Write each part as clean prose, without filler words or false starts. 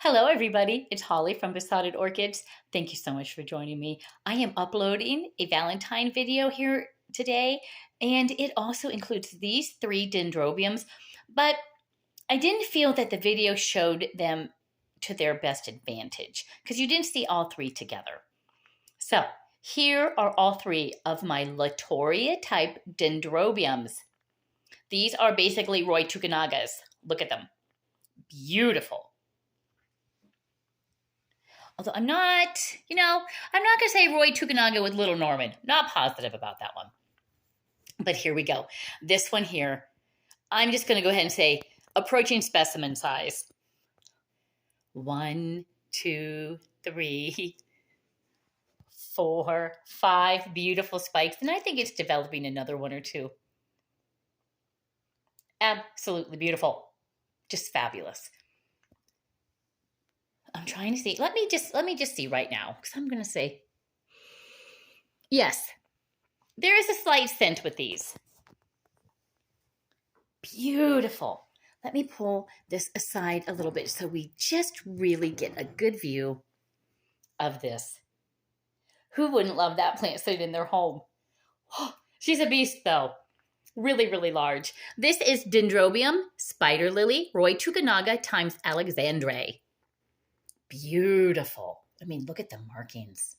Hello, everybody. It's Holly from Besotted Orchids. Thank you so much for joining me. I am uploading a Valentine video here today, and it also includes these three dendrobiums, but I didn't feel that the video showed them to their best advantage because you didn't see all three together. So here are all three of my Latoria type dendrobiums. These are basically Roy tukunagas. Look at them. Beautiful. Although I'm not going to say Roy Tukunaga with Little Norman. Not positive about that one. But here we go. This one here, I'm just going to go ahead and say approaching specimen size. 1, 2, 3, 4, 5 beautiful spikes. And I think it's developing another one or two. Absolutely beautiful. Just fabulous. I'm trying to see. Let me just see right now, because I'm going to say, yes, there is a slight scent with these. Beautiful. Let me pull this aside a little bit so we just really get a good view of this. Who wouldn't love that plant sitting in their home? She's a beast, though. Really, really large. This is Dendrobium, Spider Lily, Roy Tukunaga times Alexandre. Beautiful. I mean, look at the markings.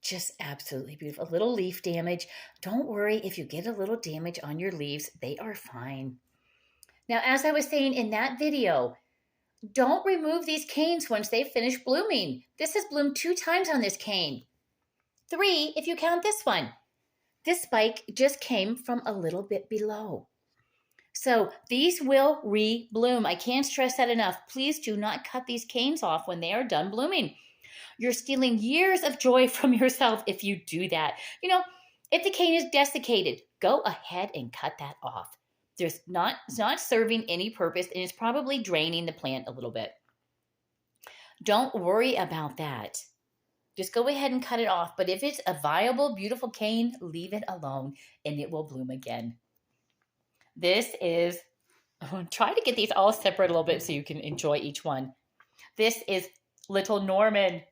Just absolutely beautiful. A little leaf damage. Don't worry if you get a little damage on your leaves. They are fine. Now, as I was saying in that video, don't remove these canes once they finish blooming. This has bloomed 2 times on this cane. 3 if you count this one. This spike just came from a little bit below. So these will re-bloom. I can't stress that enough. Please do not cut these canes off when they are done blooming. You're stealing years of joy from yourself if you do that. If the cane is desiccated, go ahead and cut that off. It's not serving any purpose, and it's probably draining the plant a little bit. Don't worry about that. Just go ahead and cut it off. But if it's a viable, beautiful cane, leave it alone and it will bloom again. This is, try to get these all separate a little bit so you can enjoy each one. This is Little Norman.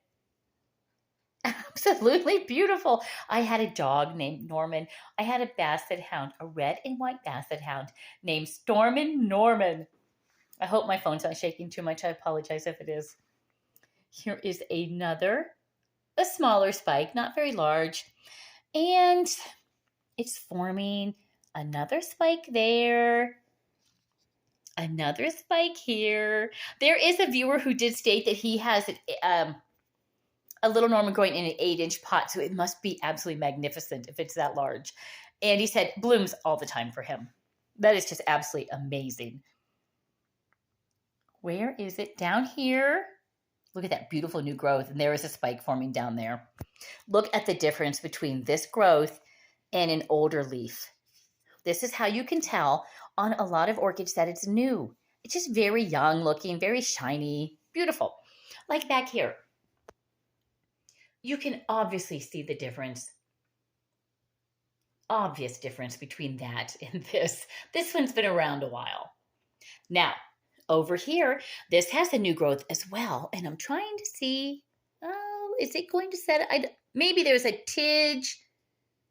Absolutely beautiful. I had a dog named Norman. I had a basset hound, a red and white basset hound named Stormin' Norman. I hope my phone's not shaking too much. I apologize if it is. Here is a smaller spike, not very large. And it's forming another spike there. Another spike here. There is a viewer who did state that he has a Little Norman growing in an 8-inch pot, so it must be absolutely magnificent if it's that large. And he said blooms all the time for him. That is just absolutely amazing. Where is it? Down here. Look at that beautiful new growth, and there is a spike forming down there. Look at the difference between this growth and an older leaf. This is how you can tell on a lot of orchids that it's new. It's just very young looking, very shiny, beautiful. Like back here. You can obviously see the difference. Obvious difference between that and this. This one's been around a while. Now, over here, this has a new growth as well. And I'm trying to see, is it going to set? Maybe there's a tidge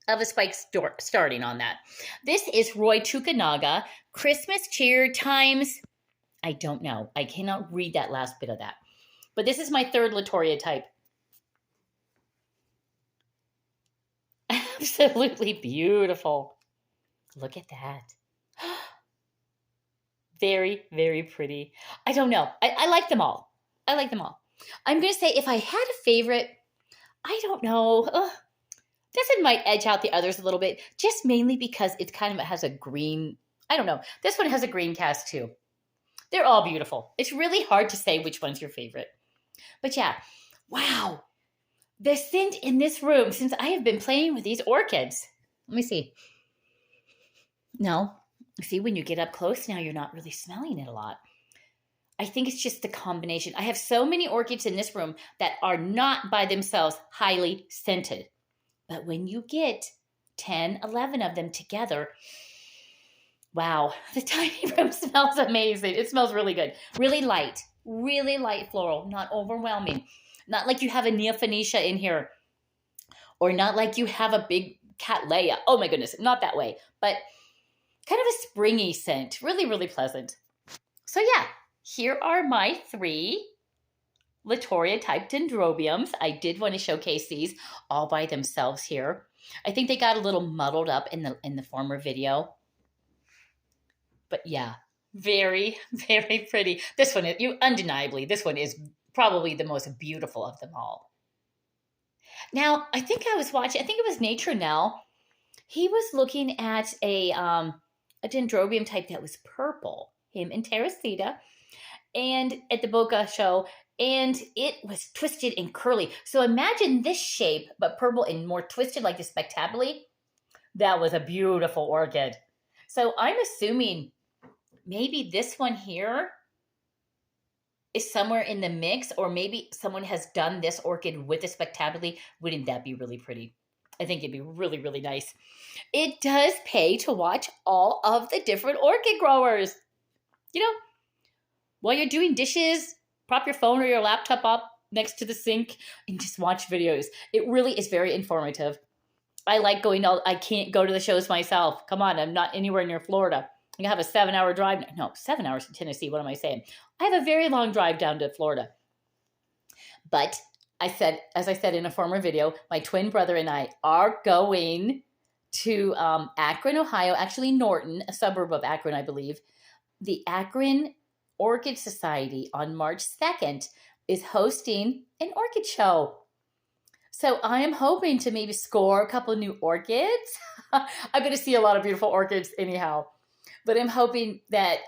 of a spike starting on that. This is Roy Tukunaga, Christmas cheer times, I don't know. I cannot read that last bit of that. But this is my third Latoria type. Absolutely beautiful. Look at that. Very, very pretty. I don't know. I like them all. I like them all. I'm going to say if I had a favorite, I don't know. This one might edge out the others a little bit, just mainly because it kind of has a green, I don't know. This one has a green cast too. They're all beautiful. It's really hard to say which one's your favorite. But yeah, wow. The scent in this room, since I have been playing with these orchids. Let me see. No, see, when you get up close now, you're not really smelling it a lot. I think it's just the combination. I have so many orchids in this room that are not by themselves highly scented. But when you get 10, 11 of them together, Wow, the tiny room smells amazing. It smells really good. Really light floral, not overwhelming. Not like you have a Neophonetia in here, or not like you have a big Cattleya. Oh my goodness, not that way, but kind of a springy scent. Really pleasant. So yeah, here are my 3 Latoria type dendrobiums. I did want to showcase these all by themselves here. I think they got a little muddled up in the former video. But yeah, very pretty. This one is undeniably, this one is probably the most beautiful of them all. Now, I think it was Nature Now. He was looking at a dendrobium type that was purple, him and Teresita, and at the Boca show, and it was twisted and curly. So imagine this shape, but purple and more twisted, like the Spectabile. That was a beautiful orchid. So I'm assuming maybe this one here is somewhere in the mix, or maybe someone has done this orchid with a Spectabile. Wouldn't that be really pretty? I think it'd be really nice. It does pay to watch all of the different orchid growers. You know, while you're doing dishes, prop your phone or your laptop up next to the sink and just watch videos. It really is very informative. I like I can't go to the shows myself. Come on, I'm not anywhere near Florida. I have a 7-hour drive. No, 7 hours to Tennessee. What am I saying? I have a very long drive down to Florida. But as I said in a former video, my twin brother and I are going to Akron, Ohio, actually Norton, a suburb of Akron, I believe. The Akron Orchid Society on March 2nd is hosting an orchid show. So I am hoping to maybe score a couple of new orchids. I'm going to see a lot of beautiful orchids anyhow. But I'm hoping that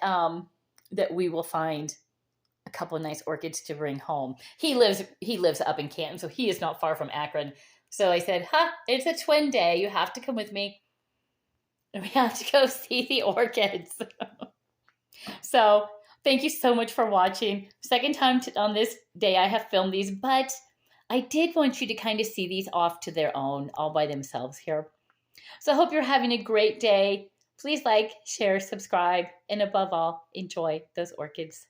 that we will find a couple of nice orchids to bring home. He lives up in Canton, so he is not far from Akron. So I said, it's a twin day. You have to come with me. And we have to go see the orchids. So thank you so much for watching. Second time on this day I have filmed these, but I did want you to kind of see these off to their own, all by themselves here. So I hope you're having a great day. Please like, share, subscribe, and above all, enjoy those orchids.